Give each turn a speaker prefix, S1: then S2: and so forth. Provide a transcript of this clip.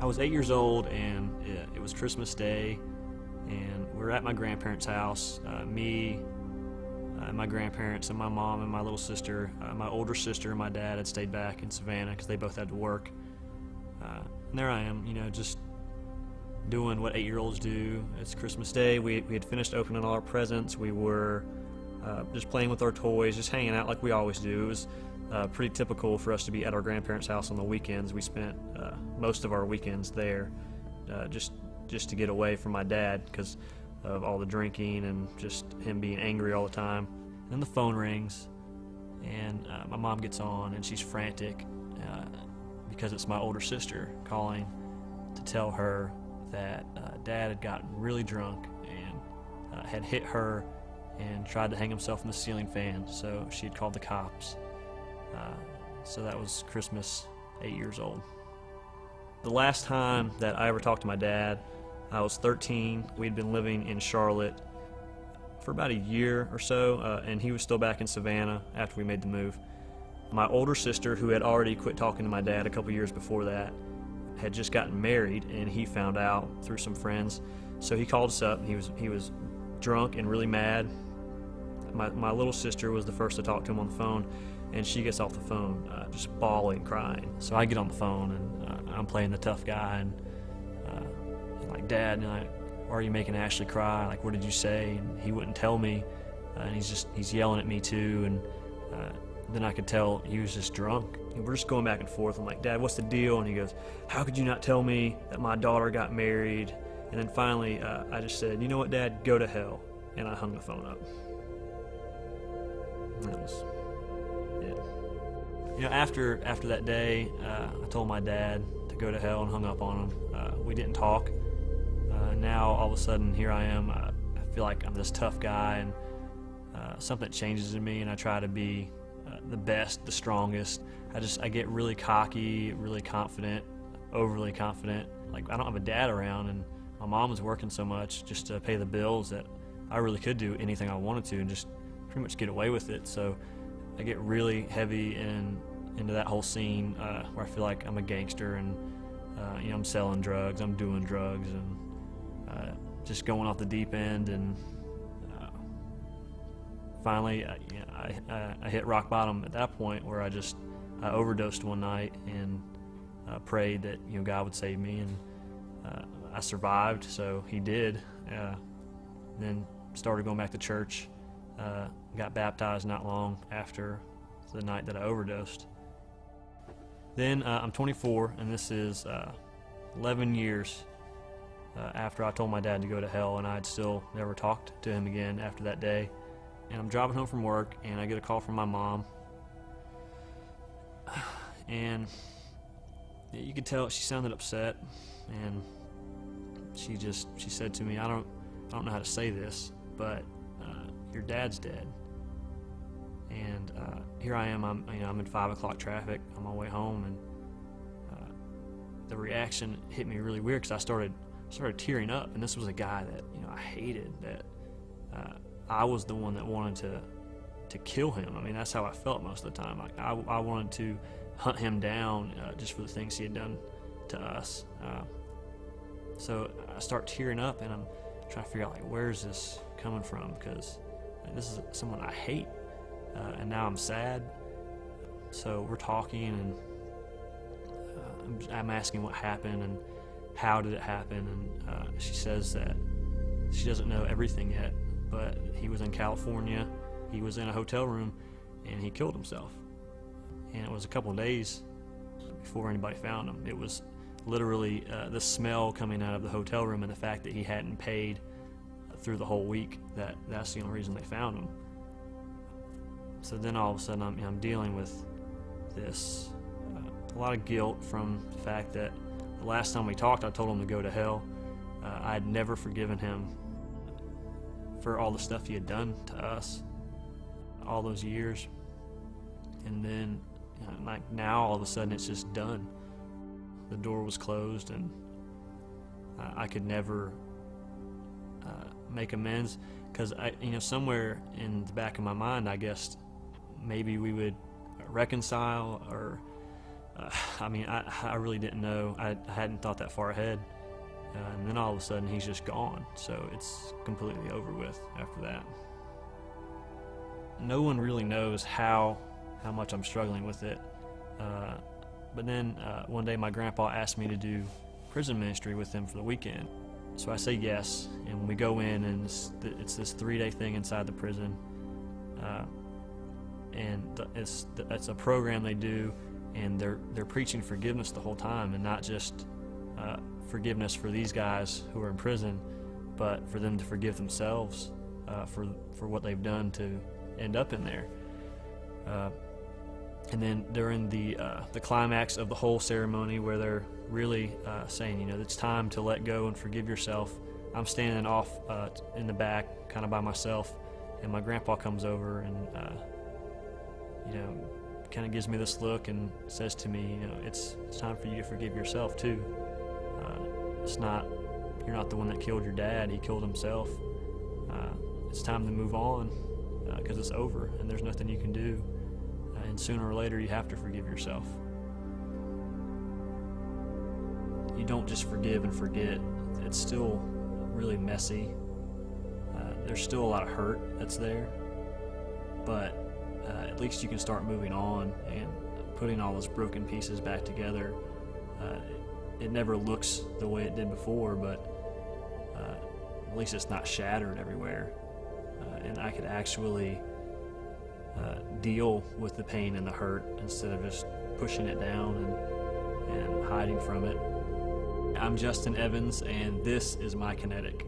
S1: I was 8 years old, and it was Christmas Day, and we were at my grandparents' house. Me, my grandparents, and my mom and my little sister. My older sister and my dad had stayed back in Savannah because they both had to work. And there I am, just doing what 8-year-olds do. It's Christmas Day. We had finished opening all our presents. We were just playing with our toys, just hanging out like we always do. It was pretty typical for us to be at our grandparents' house on the weekends. We spent most of our weekends there just to get away from my dad because of all the drinking and just him being angry all the time. And then the phone rings, and my mom gets on, and she's frantic because it's my older sister calling to tell her that Dad had gotten really drunk and had hit her and tried to hang himself in the ceiling fan, so she had called the cops. So that was Christmas, 8 years old. The last time that I ever talked to my dad, I was 13. We'd been living in Charlotte for about a year or so, and he was still back in Savannah after we made the move. My older sister, who had already quit talking to my dad a couple years before that, had just gotten married, and he found out through some friends. So he called us up, and he was drunk and really mad. My little sister was the first to talk to him on the phone, and she gets off the phone just bawling, crying. So I get on the phone, and I'm playing the tough guy, and like, Dad, why are you making Ashley cry? Like, what did you say? And he wouldn't tell me, and he's yelling at me too, and then I could tell he was just drunk. And we're just going back and forth. I'm like, Dad, what's the deal? And he goes, how could you not tell me that my daughter got married? And then finally, I just said, you know what, Dad, go to hell. And I hung the phone up. And that was it. After that day, I told my dad to go to hell and hung up on him. We didn't talk. Now, all of a sudden, here I am. I feel like I'm this tough guy, and something changes in me, and I try to be the best, the strongest. I get really cocky, really confident, overly confident. Like, I don't have a dad around, and my mom was working so much just to pay the bills that I really could do anything I wanted to and just pretty much get away with it. So I get really heavy into that whole scene where I feel like I'm a gangster, and I'm selling drugs, I'm doing drugs, and just going off the deep end. And finally, I hit rock bottom at that point, where I overdosed one night and prayed that God would save me, and I survived. So He did. Then started going back to church. Got baptized not long after the night that I overdosed. Then I'm 24, and this is 11 years after I told my dad to go to hell, and I'd still never talked to him again after that day. And I'm driving home from work, and I get a call from my mom, and you could tell she sounded upset, and she said to me, I don't know how to say this, but your dad's dead. And here I am, I'm in 5 o'clock traffic on my way home, and the reaction hit me really weird, because I started tearing up. And this was a guy that I hated, that I was the one that wanted to kill him. I mean, that's how I felt most of the time. Like, I wanted to hunt him down just for the things he had done to us. So I start tearing up, and I'm trying to figure out, like, where's this coming from, because this is someone I hate, and now I'm sad. So we're talking, and I'm asking what happened and how did it happen, and she says that she doesn't know everything yet, but he was in California, he was in a hotel room, and he killed himself. And it was a couple of days before anybody found him. It was literally the smell coming out of the hotel room, and the fact that he hadn't paid through the whole week, that's the only reason they found him. So then all of a sudden I'm dealing with this, a lot of guilt from the fact that the last time we talked, I told him to go to hell. I had never forgiven him for all the stuff he had done to us all those years. And then like now all of a sudden it's just done. The door was closed, and I could never make amends, because somewhere in the back of my mind, I guess maybe we would reconcile, or I mean, I really didn't know. I hadn't thought that far ahead. And then all of a sudden, he's just gone. So it's completely over with after that. No one really knows how much I'm struggling with it. But then one day my grandpa asked me to do prison ministry with him for the weekend. So I say yes, and we go in, and it's this 3-day thing inside the prison. It's a program they do, and they're preaching forgiveness the whole time, and not just forgiveness for these guys who are in prison, but for them to forgive themselves for what they've done to end up in there. And then during the climax of the whole ceremony, where they're really saying, you know, it's time to let go and forgive yourself, I'm standing off in the back, kind of by myself, and my grandpa comes over and, you know, kind of gives me this look and says to me, you know, it's time for you to forgive yourself too. You're not the one that killed your dad. He killed himself. It's time to move on because it's over and there's nothing you can do. And sooner or later, you have to forgive yourself. You don't just forgive and forget. It's still really messy. There's still a lot of hurt that's there. But at least you can start moving on and putting all those broken pieces back together. It never looks the way it did before, but at least it's not shattered everywhere. And I could actually deal with the pain and the hurt instead of just pushing it down and hiding from it. I'm Justin Evans, and this is My Kinetic.